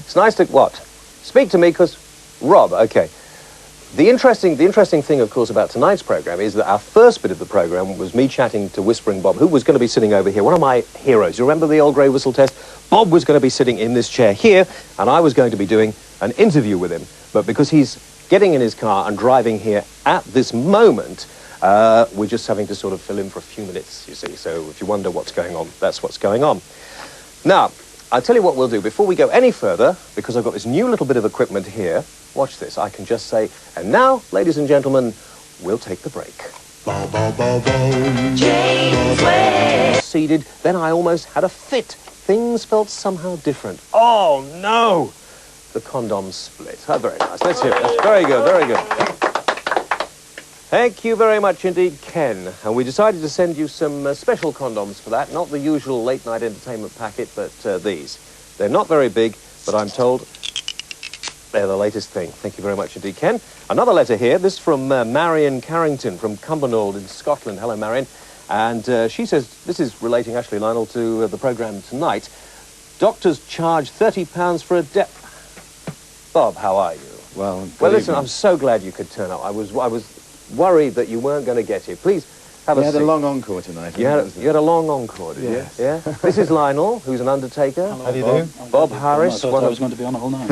It's nice to, what? Speak to me, because, Rob, okay. The interesting thing, of course, about tonight's programme is that our first bit of the programme was me chatting to Whispering Bob, who was going to be sitting over here, one of my heroes. You remember the old grey whistle test? Bob was going to be sitting in this chair here, and I was going to be doing an interview with him. But because he's getting in his car and driving here at this moment, we're just having to sort of fill in for a few minutes, you see. So if you wonder what's going on, that's what's going on. Now, I'll tell you what we'll do. Before we go any further, because I've got this new little bit of equipment here, watch this. I can just say, and now, ladies and gentlemen, we'll take the break. Seated, then I almost had a fit. Things felt somehow different. Oh, no! The condom split. Oh, very nice. Let's hear it. That's very good, very good. Thank you very much indeed, Ken. And we decided to send you some special condoms for that. Not the usual late-night entertainment packet, but these. They're not very big, but I'm told they're the latest thing. Thank you very much indeed, Ken. Another letter here. This is from Marion Carrington from Cumbernauld in Scotland. Hello, Marion. And she says, this is relating, actually, Lionel, to the programme tonight. Doctors charge £30 for a Bob, how are you? Well, listen, I'm so glad you could turn up. I was worried that you weren't going to get here. Please have a seat. You had a long encore tonight. You had a long encore, did you? Yeah. This is Lionel, who's an undertaker. Hello, how do you do? Bob Harris. I was going to be on all night.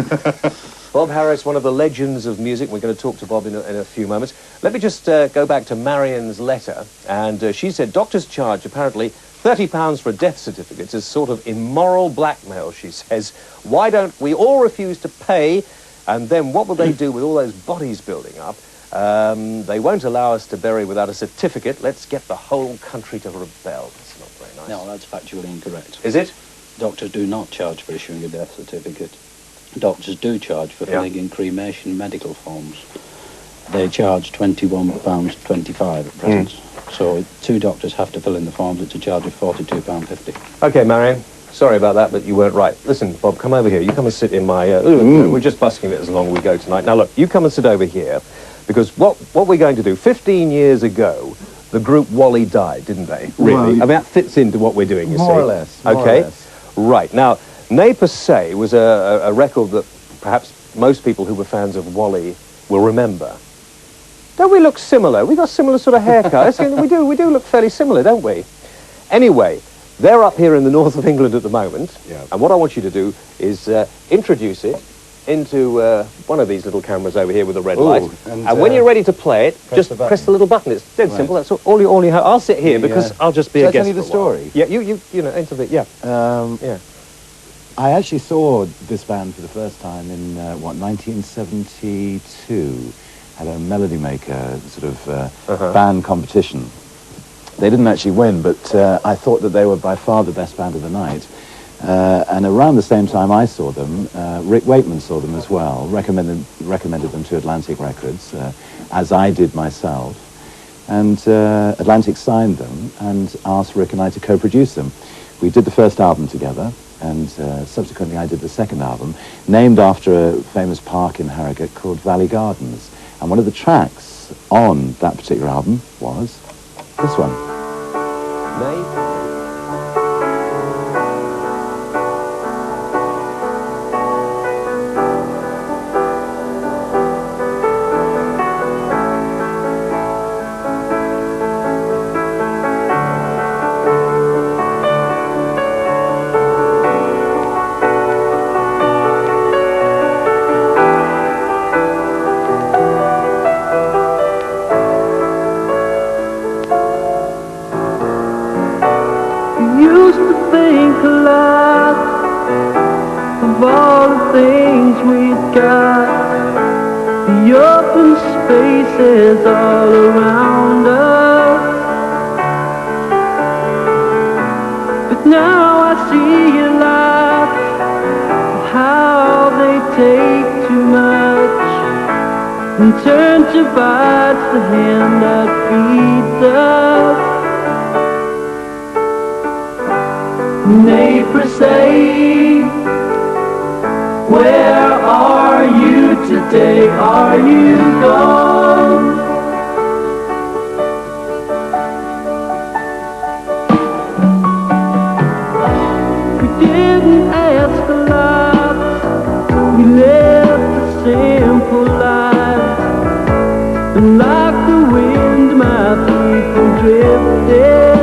Bob Harris, one of the legends of music. We're going to talk to Bob in a few moments. Let me just go back to Marion's letter. And she said doctors charge, apparently, £30 for a death certificate is sort of immoral blackmail, she says. Why don't we all refuse to pay? And then what will they do with all those bodies building up? They won't allow us to bury without a certificate. Let's get the whole country to rebel. That's not very nice. No, that's factually incorrect. Is it? Doctors do not charge for issuing a death certificate. Doctors do charge for filling in cremation medical forms. They charge £21.25 at present. So 2 doctors have to fill in the forms. It's a charge of £42.50. OK, Marion. Sorry about that, but you weren't right. Listen, Bob, come over here. You come and sit in my... We're just busking it as long as we go tonight. Now, look, you come and sit over here, because what we're going to do, 15 years ago, the group Wally died, didn't they? Really? Well, I mean, that fits into what we're doing, you see. More or less. OK? Right. Now, Ne Per Se was a record that perhaps most people who were fans of Wally will remember. Don't we look similar? We got similar sort of haircuts. we do look fairly similar, don't we? Anyway... They're up here in the north of England at the moment, and what I want you to do is introduce it into one of these little cameras over here with a red light. And when you're ready to play it, just press the little button. It's dead simple. That's all you have. I'll sit here because I'll just be a guest. Shall I tell you the story? Yeah, you know, into the I actually saw this band for the first time in 1972. Had a Melody Maker sort of band competition. They didn't actually win, but I thought that they were by far the best band of the night. And around the same time I saw them, Rick Wakeman saw them as well, recommended them to Atlantic Records, as I did myself. And Atlantic signed them and asked Rick and I to co-produce them. We did the first album together, and subsequently I did the second album, named after a famous park in Harrogate called Valley Gardens. And one of the tracks on that particular album was this one. Spaces all around us, but now I see your lights, how they take too much and turn to bites the hand that feeds us. Ne Per Se, where are you today? Are you gone? We didn't ask a lot, drifted